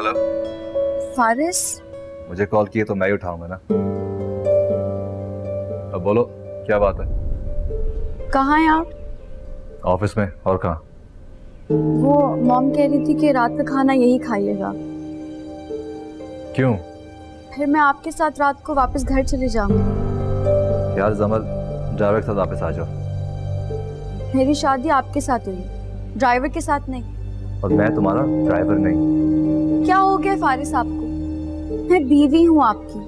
Hello Faris, मुझे call किए तो मैं ही उठाऊंगा ना। अब बोलो क्या बात है। कहाँ हैं आप? ऑफिस में। और कहाँ? वो मॉम कह रही थी कि रात का खाना यही खाइएगा, क्यों? फिर मैं आपके साथ रात को वापस घर चले जाऊंगी। यार जमल, ड्राइवर के साथ वापस आ जाओ। मेरी शादी आपके साथ हुई है, ड्राइवर के साथ नहीं। और मैं तुम्हारा ड्राइवर नहीं। क्या हो गया फारिस आपको? मैं बीवी हूँ आपकी,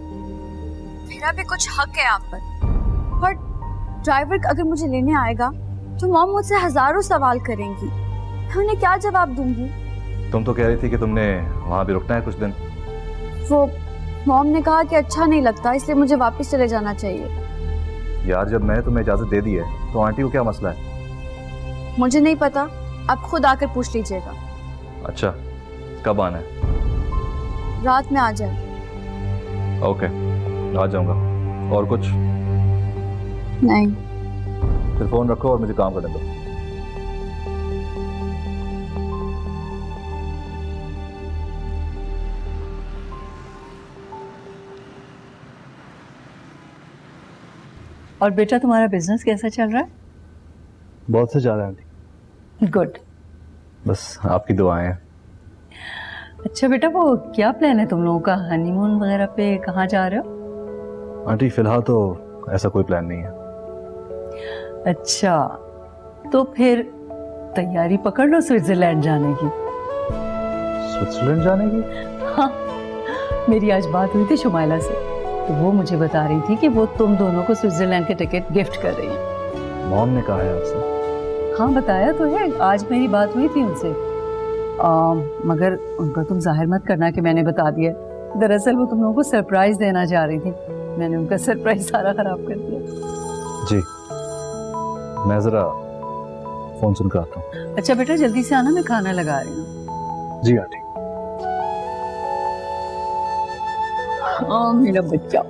मेरा भी कुछ हक है आप पर। और ड्राइवर अगर मुझे लेने आएगा तो मॉम मुझसे हजारों सवाल करेंगी, मैं उन्हें क्या जवाब दूंगी? तुम तो कह रही थी कि तुमने वहां भी रुकना है कुछ दिन। वो मॉम ने कहा कि अच्छा नहीं लगता, इसलिए मुझे वापस चले जाना चाहिए। यार जब मैंने तुम्हें इजाजत दे दी है तो आंटी को क्या मसला है? मुझे नहीं पता, आप खुद आकर पूछ लीजिएगा। अच्छा, कब आना है? रात में आ जाए। ओके, आ जाऊंगा। और कुछ? नहीं। फिर फोन रखो और मुझे काम करने दो। और बेटा तुम्हारा बिजनेस कैसा चल रहा है? बहुत से जा रहे हैं आंटी, गुड। बस आपकी दुआएं हैं। अच्छा बेटा, वो क्या प्लान है तुम लोगों का, हनीमून वगैरह पे कहाँ जा रहे हो? आंटी फिलहाल तो ऐसा कोई प्लान नहीं है। अच्छा, तो फिर तैयारी पकड़ लो स्विट्जरलैंड जाने की। स्विट्जरलैंड जाने की? हाँ, मेरी आज बात हुई थी शुमाइला से, तो वो मुझे बता रही थी कि वो तुम दोनों को स्विट्जरलैंड के टिकट गिफ्ट कर रही है। मॉम ने कहा है आपसे? हाँ बताया तो है, आज मेरी बात हुई थी उनसे। मगर उनका तुम जाहिर मत करना कि मैंने बता दिया। दरअसल वो तुम लोगों को सरप्राइज देना चाह रही थी, मैंने उनका सरप्राइज सारा खराब कर दिया। जी, मैं जरा फोन सुनकर आता हूँ। अच्छा बेटा जल्दी से आना, मैं खाना लगा रही हूँ। जी आंटी। मेरा बच्चा।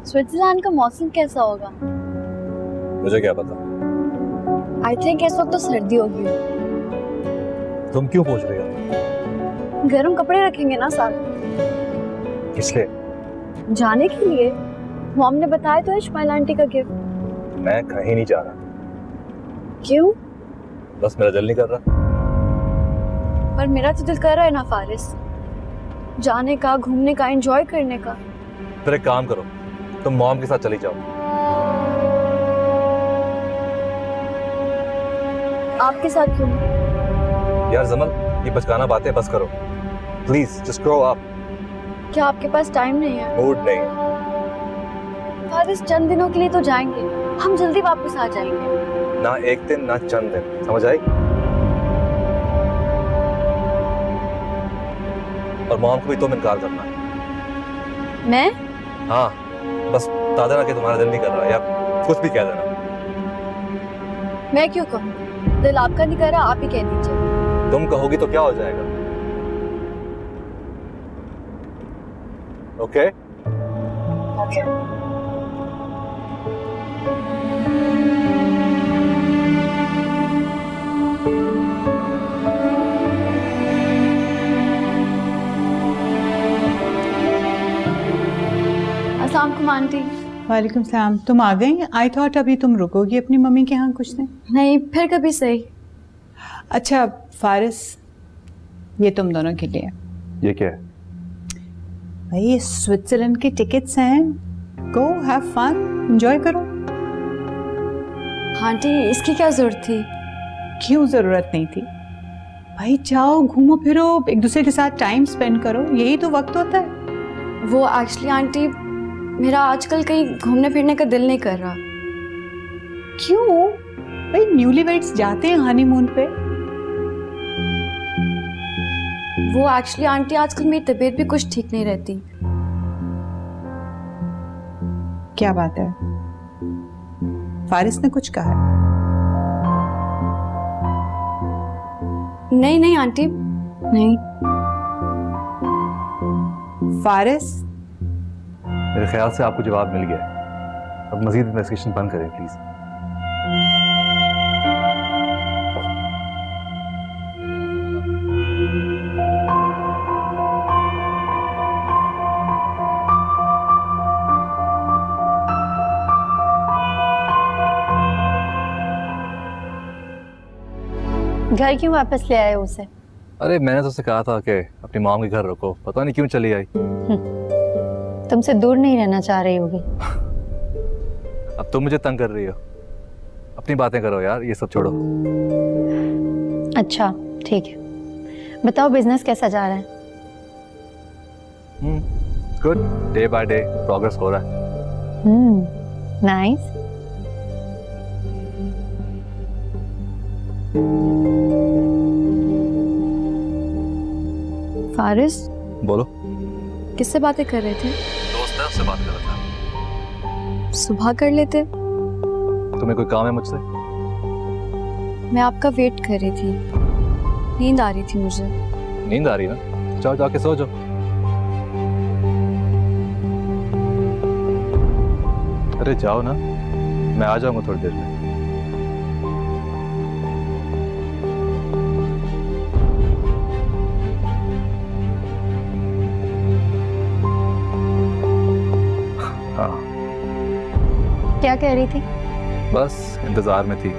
स्विट्जरलैंड का मौसम कैसा होगा? मुझे क्या पता। आई थिंक इस वक्त तो सर्दी होगी। तुम क्यों पूछ रही हो? गर्म कपड़े रखेंगे ना साथ, इसलिए? जाने के लिए। मॉम ने बताया तो है शुमाइला आंटी का गिफ्ट। मैं कहीं नहीं जा रहा। क्यों? बस मेरा दिल नहीं कर रहा। पर मेरा तो दिल कर रहा है ना फारिस, जाने का, घूमने का, एंजॉय करने का। फिर एक काम करो, तुम मॉम के साथ चली जाओ। आपके साथ क्यों? यार जमल, ये बचकाना बातें बस करो प्लीज, जस्ट ग्रो अप। क्या आपके पास टाइम नहीं है? मूड नहीं। फारिस चंद दिनों के लिए तो जाएंगे, हम जल्दी वापस आ जाएंगे। ना एक दिन ना चंद दिन, समझ आई? और मॉम को भी तुम इनकार करना। मैं? हाँ, बस बता देना कि तुम्हारा दिल नहीं कर रहा, या कुछ भी कह देना। मैं क्यों कहूँ? दिल आपका नहीं कर रहा, आप ही कह दीजिए। तुम कहोगी तो क्या हो जाएगा? ओके? अस्सलाम वालेकुम आंटी। वालेकुम सलाम। तुम आ गई? आई थॉट अभी तुम रुकोगी अपनी मम्मी के यहाँ कुछ दिन। नहीं, फिर कभी सही। अच्छा फारिस, ये तुम दोनों के लिए। ये क्या है? भाई ये स्विट्जरलैंड के टिकट्स हैं, गो हैव फन, एंजॉय करो। आंटी इसकी क्या जरूरत थी? क्यों जरूरत नहीं थी भाई, जाओ घूमो फिरो, एक दूसरे के साथ टाइम स्पेंड करो, यही तो वक्त होता है। वो एक्चुअली आंटी, मेरा आजकल कहीं घूमने फिरने का दिल नहीं कर रहा। क्यों भाई, न्यूलीवेड्स जाते हैं हनीमून पे। वो एक्चुअली आंटी आजकल मेरी तबीयत भी कुछ ठीक नहीं रहती। क्या बात है? फारिस ने कुछ कहा है? नहीं नहीं आंटी, नहीं। फारिस, मेरे ख्याल से आपको जवाब मिल गया है। अब मजीद इन्वेस्टिगेशन बंद करें प्लीज। घर क्यों वापस ले आए उसे? अरे मैंने तो उसे कहा था कि अपनी मॉम के घर रुको, पता नहीं क्यों चली आई। तुमसे दूर नहीं रहना चाह रही होगी। अब तुम मुझे तंग कर रही हो। अपनी बातें करो यार, ये सब छोड़ो। अच्छा ठीक है, बताओ बिजनेस कैसा जा रहा है? Good, day by day progress हो रहा है। नाइस। फारिस, बोलो। किससे बातें कर रहे थे? दोस्त है, उससे बात कर रहा था। सुबह कर लेते। तुम्हें कोई काम है मुझसे? मैं आपका वेट कर रही थी, नींद आ रही थी मुझे। नींद आ रही ना, जाओ जाके सो जाओ। अरे जाओ ना, मैं आ जाऊंगा थोड़ी देर में। हाँ, क्या कह रही थी? बस इंतजार में थी।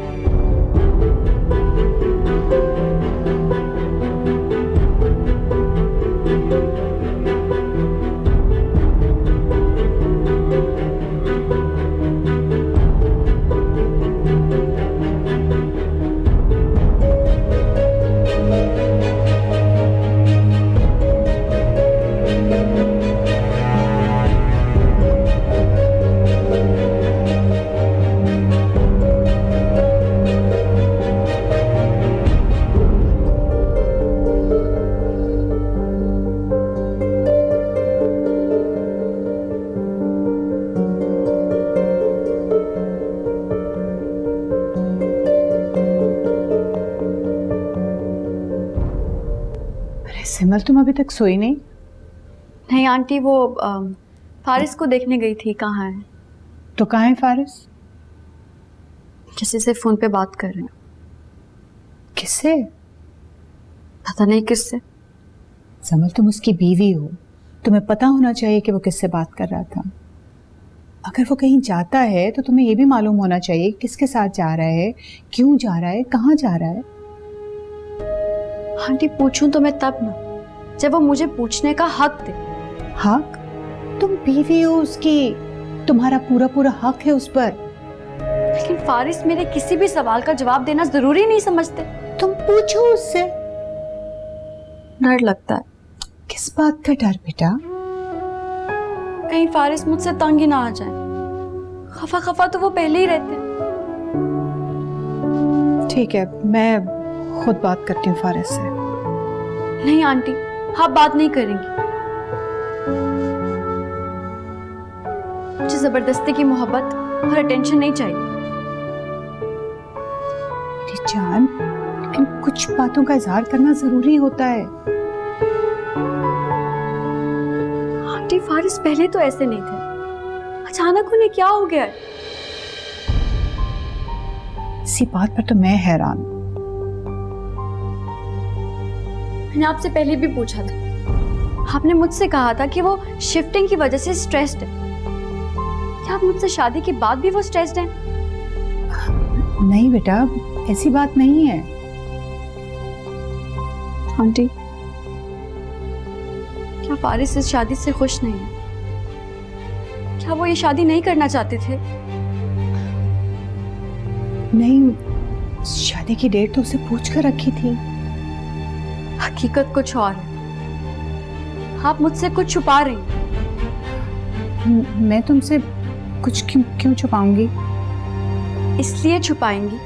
सिमल, तुम अभी तक सोई नहीं? नहीं आंटी, वो फारिस को देखने गई थी। कहाँ है? तो कहाँ है फारिस? किसी से फोन पे बात कर रहे हैं। किससे? पता नहीं किससे। समल, तुम उसकी बीवी हो, तुम्हें पता होना चाहिए कि वो किससे बात कर रहा था। अगर वो कहीं जाता है तो तुम्हें ये भी मालूम होना चाहिए किसके साथ जा रहा है, क्यों जा रहा है, कहाँ जा रहा है। आंटी पूछूं तो मैं तब ना, जब वो मुझे पूछने का हक दे। हक? तुम बीवी हो उसकी, तुम्हारा पूरा पूरा हक है उस पर। लेकिन फारिस मेरे किसी भी सवाल का जवाब देना जरूरी नहीं समझते। तुम पूछो उससे। डर लगता है। किस बात का डर बेटा? कहीं फारिस मुझसे तंग ही ना आ जाए। खफा खफा तो वो पहले ही रहते हैं। ठीक है, मैं खुद बात करती हूँ फारिस से। नहीं आंटी, आप बात नहीं करेंगी। मुझे जबरदस्ती की मोहब्बत और अटेंशन नहीं चाहिए। मेरी जान, लेकिन कुछ बातों का इजहार करना जरूरी होता है। आंटी फारिस पहले तो ऐसे नहीं थे, अचानक उन्हें क्या हो गया? इसी बात पर तो मैं हैरान हूं। मैंने आपसे पहले भी पूछा था, आपने मुझसे कहा था कि वो शिफ्टिंग की वजह से स्ट्रेस्ड है। क्या आप मुझसे शादी के बाद भी वो स्ट्रेस्ड हैं? नहीं बेटा, ऐसी बात नहीं है। आंटी, क्या फारिस इस शादी से खुश नहीं है? क्या वो ये शादी नहीं करना चाहते थे? नहीं, शादी की डेट तो उसे पूछ कर रखी थी। हकीकत कुछ और है। आप मुझसे कुछ छुपा रही हैं। मैं तुमसे कुछ क्यों छुपाऊंगी? इसलिए छुपाएंगी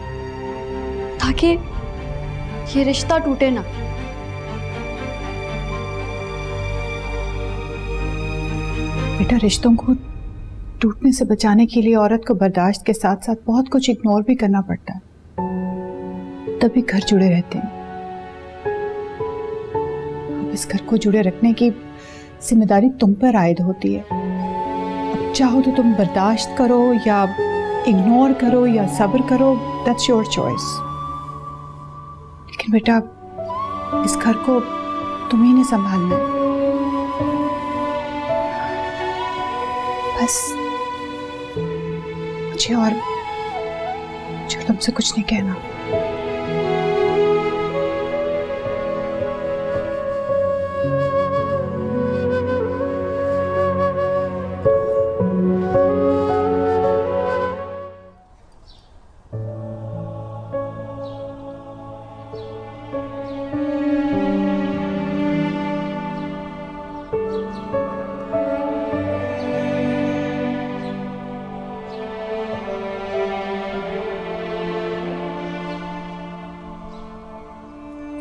ताकि ये रिश्ता टूटे ना। बेटा, रिश्तों को टूटने से बचाने के लिए औरत को बर्दाश्त के साथ साथ बहुत कुछ इग्नोर भी करना पड़ता है, तभी घर जुड़े रहते हैं। अब इस घर को जुड़े रखने की जिम्मेदारी तुम पर आयद होती है। अब चाहो तो तुम बर्दाश्त करो या इग्नोर करो या सब्र करो, दैट्स योर चॉइस। लेकिन बेटा, इस घर को तुम्ही ने संभालना है। बस मुझे तुमसे कुछ नहीं कहना।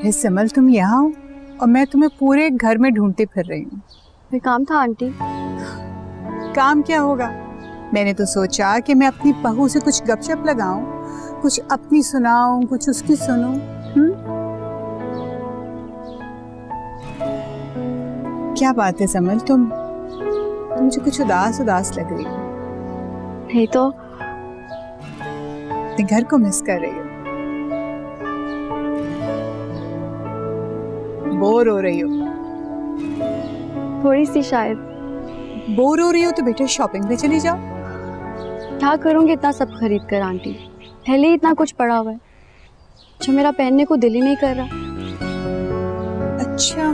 अरे समल, तुम यहाँ हो और मैं तुम्हें पूरे घर में ढूंढती फिर रही हूँ। कोई काम था आंटी? काम क्या होगा, मैंने तो सोचा कि मैं अपनी बहू से कुछ गपशप लगाऊं, कुछ अपनी सुनाऊं, कुछ उसकी सुनूं। क्या बात है समल, तुम मुझे कुछ उदास उदास लग रही हो। नहीं तो अपने घर को मिस कर रही हो, बोर हो रही हो। थोड़ी सी शायद। बोर हो रही हो तो बेटा शॉपिंग पे चली जाओ। क्या करूंगी इतना सब खरीद कर आंटी? पहले ही इतना कुछ पड़ा हुआ है जो मेरा पहनने को दिल ही नहीं कर रहा। अच्छा,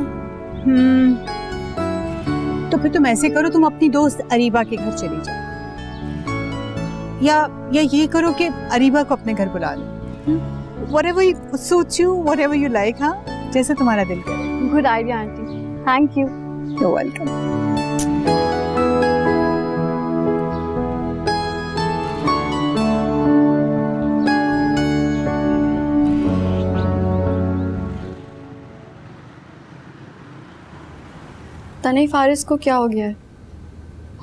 तो फिर तुम ऐसे करो, तुम अपनी दोस्त अरीबा के घर चली जाओ, या ये करो कि अरीबा को अपने घर बुला लो। Whatever suits you, whatever you like, हाँ, जैसे तुम्हारा दिल करे। Good idea aunty, thank you. You're welcome. तने फारिस को क्या हो गया है?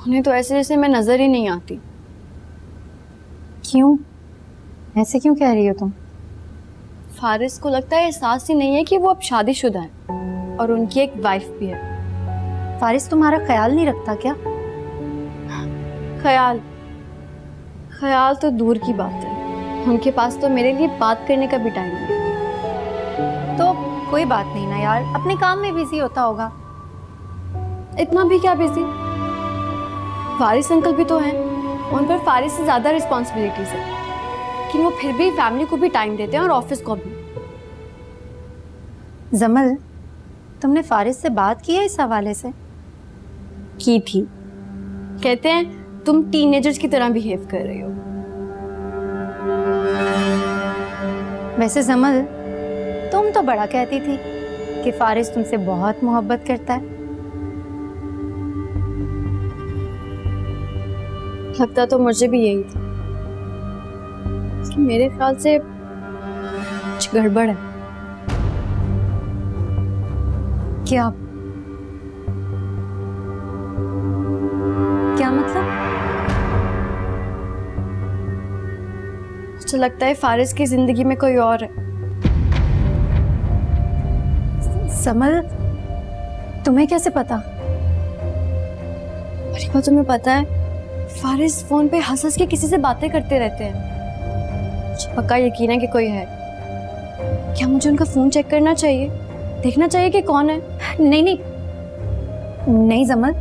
उन्हें तो ऐसे जैसे मैं नजर ही नहीं आती। क्यों? ऐसे क्यों कह रही हो तुम? फारिस को लगता है एहसास ही नहीं है कि वो अब शादीशुदा है और उनकी एक वाइफ भी है। फारिस तुम्हारा ख्याल नहीं रखता क्या? ख्याल तो दूर की बात है, उनके पास तो मेरे लिए बात करने का भी टाइम नहीं है। तो कोई बात नहीं ना यार, अपने काम में बिजी होता होगा। इतना भी क्या बिजी? फारिस अंकल भी तो हैं, उन पर फारिस से ज्यादा रिस्पॉन्सिबिलिटीज है, लेकिन वो फिर भी फैमिली को भी टाइम देते हैं और ऑफिस को भी। जमल, तुमने फारिस से बात की है इस हवाले से? की थी। कहते हैं तुम टीनेजर्स की तरह बिहेव कर रही हो। वैसे जमल, तुम तो बड़ा कहती थी कि फारिस तुमसे बहुत मोहब्बत करता है। लगता तो मुझे भी यही था, कि मेरे ख्याल से कुछ गड़बड़ है। क्या क्या मतलब? मुझे लगता है फारिस की जिंदगी में कोई और है। समल, तुम्हें कैसे पता? अरे तुम्हें पता है, फारिस फोन पे हंस हंस के किसी से बातें करते रहते हैं। मुझे पक्का यकीन है कि कोई है। क्या मुझे उनका फोन चेक करना चाहिए, देखना चाहिए कि कौन है? नहीं नहीं नहीं जमल,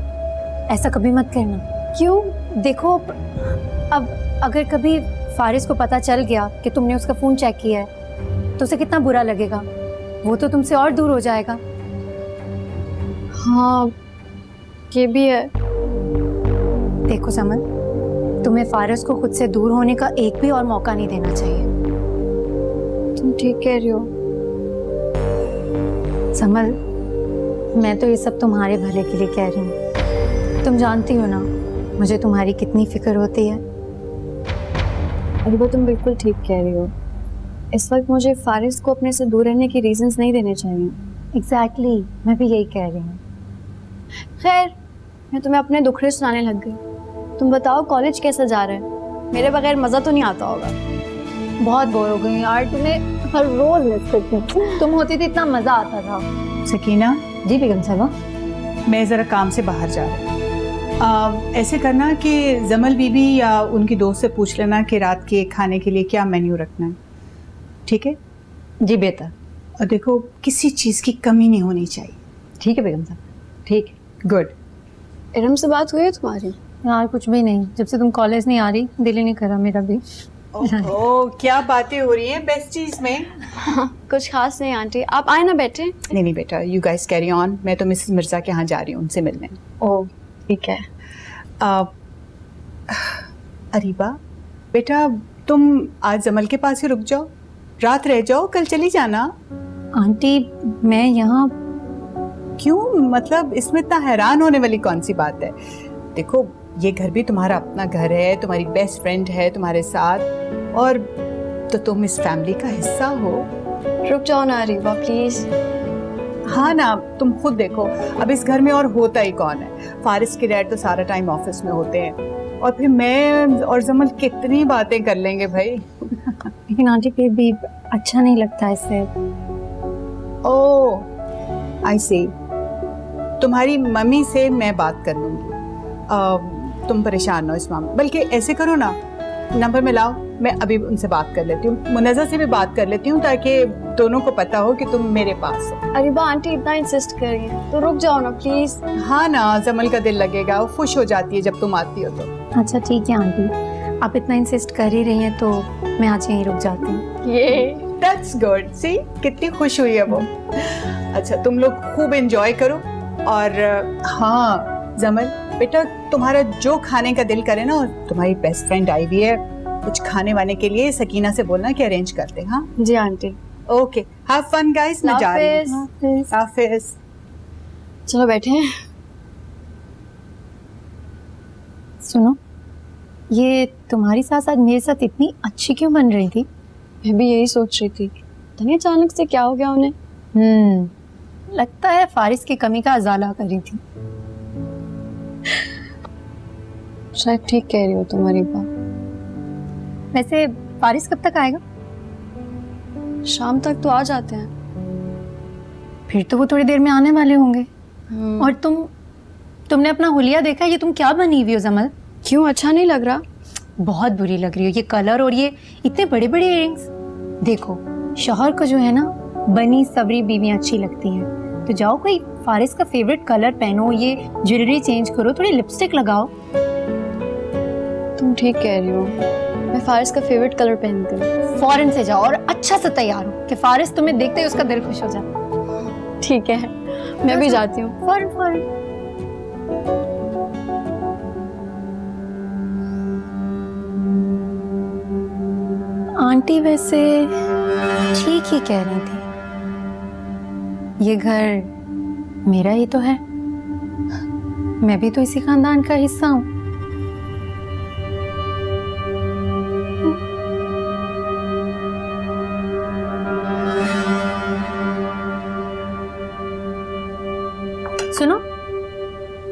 ऐसा कभी मत करना। क्यों? देखो, अब अगर कभी फारिस को पता चल गया कि तुमने उसका फोन चेक किया है तो उसे कितना बुरा लगेगा। वो तो तुमसे और दूर हो जाएगा। हाँ, ये भी है। देखो समल, तुम्हें फारिस को खुद से दूर होने का एक भी और मौका नहीं देना चाहिए। तुम ठीक कह रही हो। समल, मैं तो ये सब तुम्हारे भले के लिए कह रही हूँ। तुम जानती हो ना मुझे तुम्हारी कितनी फिक्र होती है। अरीबा, तुम बिल्कुल ठीक कह रही हो। इस वक्त मुझे फारिस को अपने से दूर रहने के रीजंस नहीं देने चाहिए। एग्जैक्टली, मैं भी यही कह रही हूँ। खैर, मैं तुम्हें अपने दुखड़े सुनाने लग गई। तुम बताओ कॉलेज कैसा जा रहा है? मेरे बगैर मज़ा तो नहीं आता होगा। बहुत बोर हो गई यार, तुम्हें हर रोज मिस करती हूँ। तुम होती थी इतना मजा आता था। सकीना, जी बेगम साहबा। मैं ज़रा काम से बाहर जा रही हूँ। ऐसे करना कि जमल बीबी या उनकी दोस्त से पूछ लेना कि रात के खाने के लिए क्या मेन्यू रखना है, ठीक है? जी बेहतर। और देखो, किसी चीज़ की कमी नहीं होनी चाहिए। ठीक है बेगम साहब, ठीक है। गुड। इरम से बात हुई है तुम्हारी? यार कुछ भी नहीं, जब से तुम कॉलेज नहीं आ रही दिल ही नहीं करा मेरा भी। ओह, क्या बातें हो रही हैं बेस्टीज में? कुछ खास नहीं आंटी, आप आए ना बैठे। नहीं नहीं बेटा, यू गाइस कैरी ऑन। मैं तो मिसेस मिर्जा के यहाँ जा रही हूँ उनसे मिलने। ओह ठीक है। अरीबा बेटा, तुम आज जमल के पास ही रुक जाओ, रात रह जाओ, कल चली जाना। आंटी मैं यहाँ क्यों? मतलब इसमें इतना हैरान होने वाली कौन सी बात है? देखो, ये घर भी तुम्हारा अपना घर है, तुम्हारी बेस्ट फ्रेंड है तुम्हारे साथ, और तो तुम इस फैमिली का हिस्सा हो। रुक जाओ ना अरीबा प्लीज। हाँ ना, तुम खुद देखो, अब इस घर में और होता ही कौन है। फारिस के डैड तो सारा टाइम ऑफिस में होते हैं, और फिर मैं और जमल कितनी बातें कर लेंगे भाई। लेकिन आंटी फिर भी अच्छा नहीं लगता इससे। ओह आई सी, तुम्हारी मम्मी से मैं बात कर लूंगी। तुम परेशान ना हो इस मामले, बल्कि ऐसे करो ना, नंबर में लाओ, मैं अभी उनसे बात कर लेती हूँ, मुनज़्ज़ा से भी बात कर लेती हूँ, ताकि दोनों को पता हो कि तुम मेरे पास हो। अरीबा आंटी इतना इंसिस्ट कर रही है तो रुक जाओ ना प्लीज। हाँ ना, जमल का दिल लगेगा, वो खुश हो जाती है जब तुम आती हो तो। अच्छा ठीक है आंटी, आप इतना इंसिस्ट कर ही रही हैं तो मैं आज यहीं रुक जाती हूँ। ये दैट्स गुड, सी कितनी खुश हुई है वो। अच्छा तुम लोग खूब एंजॉय करो, और हाँ जमल बेटा, तुम्हारा जो खाने का दिल करे ना, और तुम्हारी बेस्ट फ्रेंड आई हुई है, कुछ खाने वाने के लिए सकीना से बोलना कि अरेंज कर दे। हाँ जी aunty. Okay, have fun guys, मैं जा रही हूँ। हाफिज। हाफिज। चलो बैठे हैं। सुनो, ये तुम्हारी सास आज मेरे साथ इतनी अच्छी क्यों बन रही थी? मैं भी यही सोच रही थी, पता नहीं अचानक से क्या हो गया उन्हें। लगता है फारिस की कमी का अजाला कर रही थी। शायद ठीक कह रही हो तुम अरीबा। वैसे फारिस कब तक आएगा? शाम तक तो आ जाते हैं। फिर तो वो थोड़ी देर में आने वाले होंगे। और तुमने अपना हुलिया देखा? ये तुम क्या बनी हुई हो जमल? क्यों, अच्छा नहीं लग रहा? बहुत बुरी लग रही हो, ये कलर और ये इतने बड़े बड़े इयरिंग्स। देखो, शौहर को जो है ना, बनी सबरी बीवियां अच्छी लगती हैं, तो जाओ कोई फारिस का फेवरेट कलर पहनो, ये ज्वेलरी चेंज करो, थोड़ी लिपस्टिक लगाओ। तुम ठीक कह रही हो, मैं फारिस का फेवरेट कलर पहनती हूँ। फौरन से जाओ और अच्छा से तैयार हो कि फारिस तुम्हें देखते ही उसका दिल खुश हो जाए। ठीक है, मैं भी जाती हूँ। फौरन फौरन। आंटी वैसे ठीक ही कह रही थी, ये घर मेरा ही तो है, मैं भी तो इसी खानदान का हिस्सा हूँ। सुनो,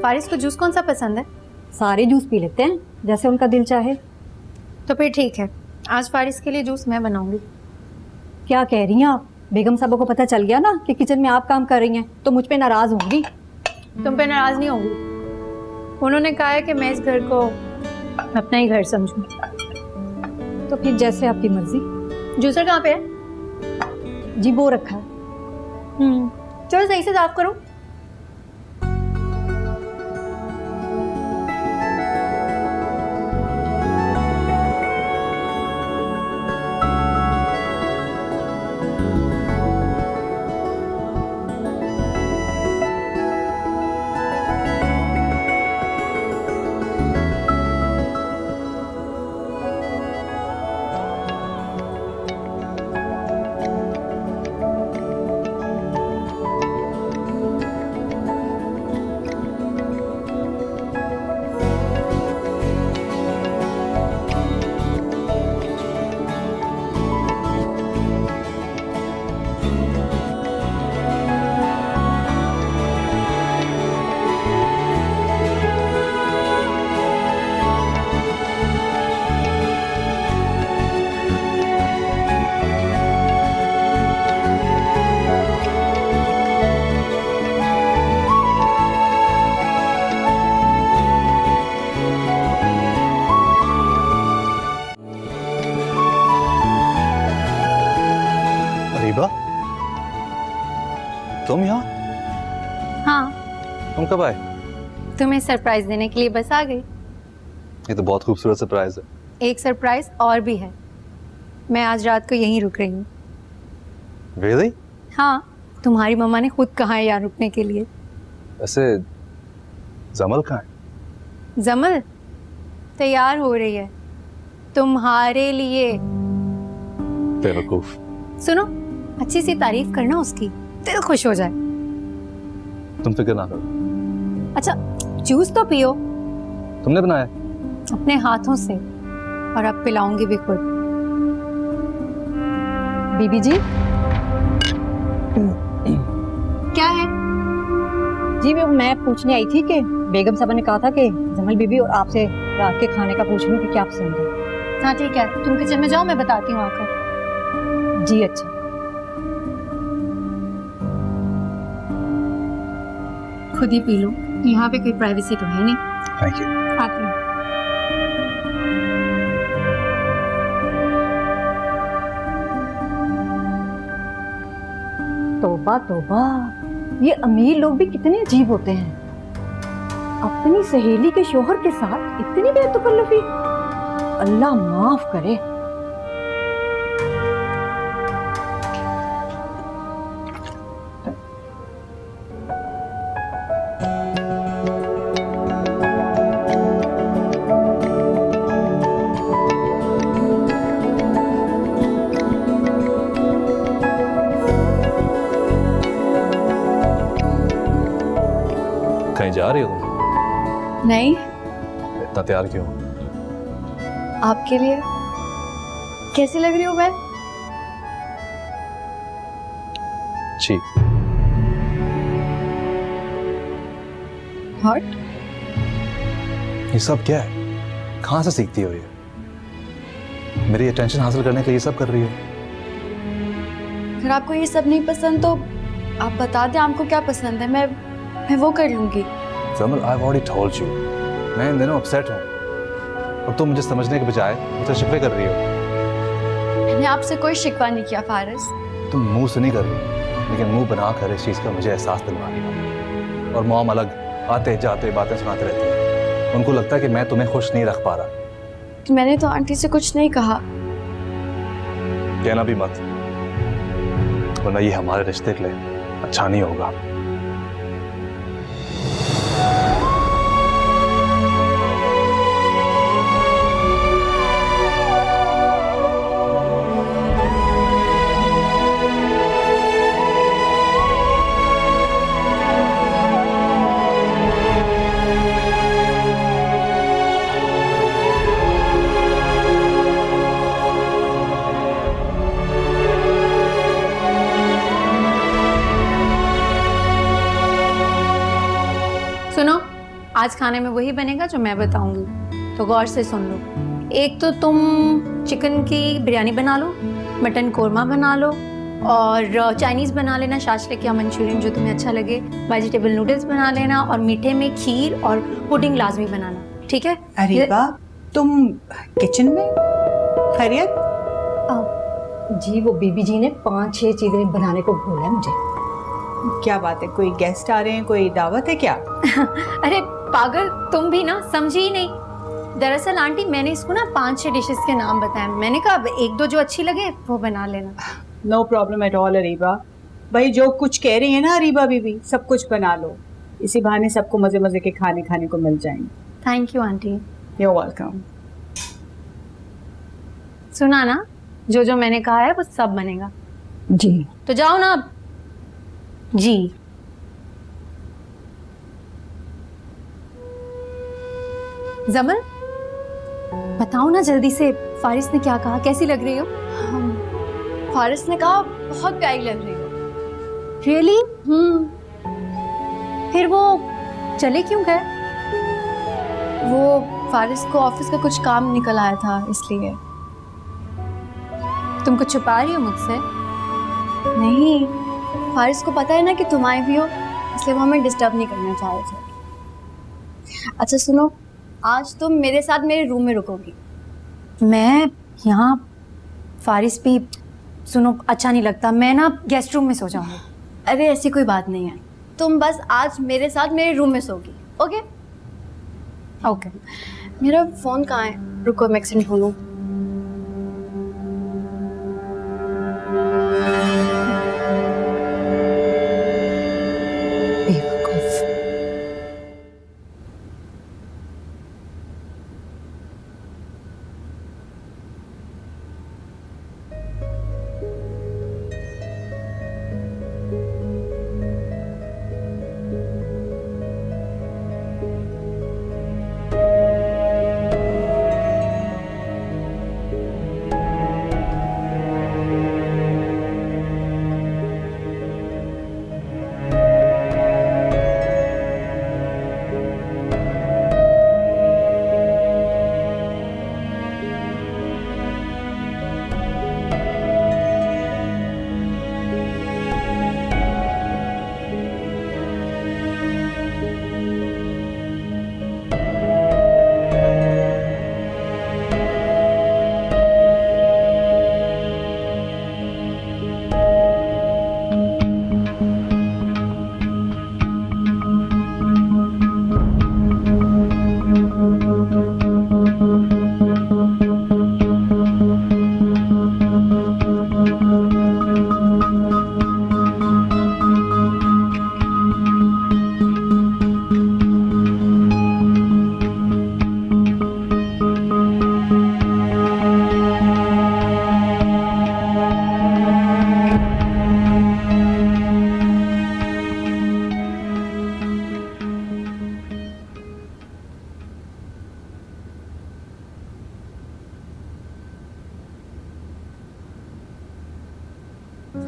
फारिस को जूस कौन सा पसंद है? सारे जूस पी लेते हैं, जैसे उनका दिल चाहे। तो फिर ठीक है, आज फारिस के लिए जूस मैं बनाऊंगी। क्या कह रही हैं आप? बेगम साहबा को पता चल गया ना कि किचन में आप काम कर रही हैं, तो मुझ पे नाराज होंगी। तुम पे नाराज नहीं होंगी। उन्होंने कहा है कि मैं इस घर को अपना ही घर समझूं। तो फिर जैसे आपकी मर्जी। जूसर कहाँ पे है? जी वो रखा है। चलो सही से साफ करो। अरीबा, तुम यहाँ? हाँ, तुम कब आए? तुम्हें सरप्राइज देने के लिए बस आ गई। ये तो बहुत खूबसूरत सरप्राइज है। एक सरप्राइज और भी है, मैं आज रात को यहीं रुक रही हूँ। Really? हाँ, तुम्हारी मम्मा ने खुद कहा है यहाँ रुकने के लिए। वैसे जमल कहाँ है? जमल तैयार हो रही है तुम्हारे लिए। बेवकूफ। सुनो, अच्छी सी तारीफ करना उसकी, दिल खुश हो जाए। तुम फिक्र ना करो। अच्छा, जूस तो पियो तुमने बनाया? अपने हाथों से, और अब पिलाऊंगी भी खुद। बीबी जी, क्या है? जी मैं पूछने आई थी कि बेगम साहबा ने कहा था कि जमल बीबी और आपसे रात के खाने का पूछ लूं कि क्या पसंद है। हाँ ठीक है, तुम किचन में जाओ, मैं बताती हूँ आकर। जी अच्छा। खुद ही पी लो, यहाँ पे कोई प्राइवेसी तो है नहीं। Thank you. आती हूँ। तौबा तौबा, ये अमीर लोग भी कितने अजीब होते हैं। अपनी सहेली के शोहर के साथ इतनी बेतकल्लुफी, अल्लाह माफ करे। कहीं जा रही हो तुम? नहीं, इतना तैयार क्यों? आपके लिए। कैसी लग रही हूँ मैं? जी। हॉट? ये सब क्या है? कहाँ से सीखती हो ये? मेरी अटेंशन हासिल करने के लिए ये सब कर रही हो? अगर आपको ये सब नहीं पसंद तो आप बता दें आपको क्या पसंद है, मैं वो कर लूंगी। जमल, I've already told you, मैं इन दिनों अपसेट हूँ और तुम मुझे समझने के बजाय मुझसे शिकवे कर रही हो। मैंने आपसे कोई शिकवा नहीं किया फारिस। तुम मुंह से नहीं कर रही, लेकिन मुंह बना कर इस चीज़ का मुझे एहसास दिलवा रही हो। और मॉम अलग आते जाते बातें सुनाते रहती है। उनको लगता है कि मैं तुम्हें खुश नहीं रख पा रहा। मैंने तो आंटी से कुछ नहीं कहा। कहना भी मत, वरना ये हमारे रिश्ते के लिए अच्छा नहीं होगा। सुनो, आज खाने में वही बनेगा जो मैं बताऊंगी, तो गौर से सुन लो। एक तो तुम चिकन की बिरयानी बना लो, मटन कोरमा बना लो, और चाइनीज़ बना लेना, शाशलिक या मंचूरियन जो तुम्हें अच्छा लगे। वेजिटेबल नूडल्स बना लेना, और मीठे में खीर और पुडिंग लाजमी बनाना, ठीक है? अरे वाह, तुम किचन में? खैरियत? जी वो बीबी जी ने 5-6 चीजें बनाने को बोला है मुझे। क्या बात है, कोई गेस्ट आ रहे हैं, कोई दावत है क्या? अरे पागल, तुम भी ना समझी ही नहीं। दरअसल आंटी, मैंने इसको ना 5-6 डिशेस के नाम बताए। मैंने कहा अब 1-2 जो अच्छी लगे वो बना लेना। No problem at all Areeba. भाई जो कुछ कह रही है ना अरीबा बीबी, सब कुछ बना लो। इसी बहाने सबको मजे मजे के खाने को मिल जाएंगे। Thank you aunty. You welcome. सुना ना, जो जो मैंने कहा है वो सब बनेगा। जी तो जाओ ना अब। जी। जमल, बताओ ना जल्दी से, फारिस ने क्या कहा? कैसी लग रही हो? फारिस ने कहा बहुत प्यारी लग रही हो। रियली? फिर वो चले क्यों गए? वो फारिस को ऑफिस का कुछ काम निकल आया था, इसलिए। तुम कुछ छुपा रही हो मुझसे? नहीं, फारिस को पता है ना कि तुम आई भी हो, इसलिए वो हमें डिस्टर्ब नहीं करना चाह रहे थे। अच्छा सुनो, आज तुम मेरे साथ मेरे रूम में रुकोगी। मैं यहाँ? फारिस भी सुनो, अच्छा नहीं लगता। मैं ना गेस्ट रूम में सो जाऊंगी। अरे ऐसी कोई बात नहीं है, तुम बस आज मेरे साथ मेरे रूम में सोगी। ओके? ओके। मेरा फोन कहाँ है? रुको मैं एक सेकंड ढूंढूं।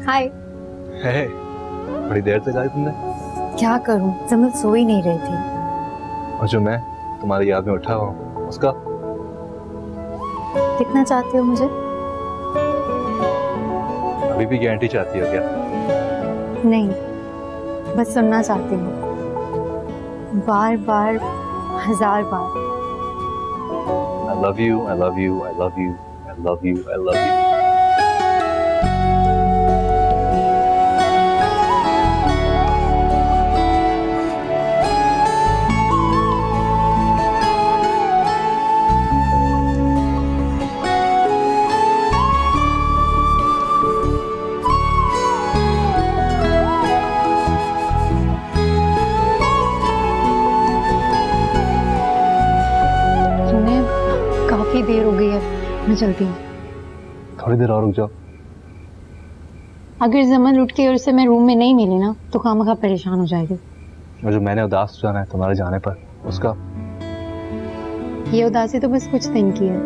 हाय। है बड़ी देर तक आई तुमने। क्या करूं, जमल सो ही नहीं रही थी। और जो मैं तुम्हारी याद में उठा हुआ हूँ उसका। कितना चाहते हो मुझे? अभी भी गारंटी चाहती हो क्या? नहीं, बस सुनना चाहती हूँ, बार बार, 1000 बार। I love you, I love you, I love you, I love you, I love you. सुने, काफी देर हो गई है, मैं चलती हूँ। थोड़ी देर और रुक जाओ। अगर जमल उठ के और उसे मैं रूम में नहीं मिली ना तो खामखा परेशान हो जाएगी। और जो मैंने उदास जाना है तुम्हारे जाने पर उसका। ये उदासी तो बस कुछ दिन की है,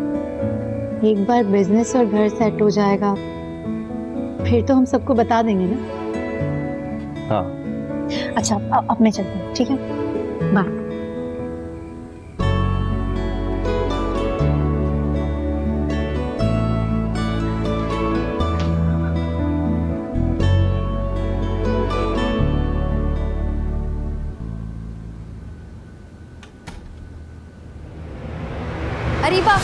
एक बार बिजनेस और घर सेट हो जाएगा फिर तो हम सबको बता देंगे ना। हाँ। अच्छा, अब मैं चलती हूँ, ठीक है, बाय। अरीबा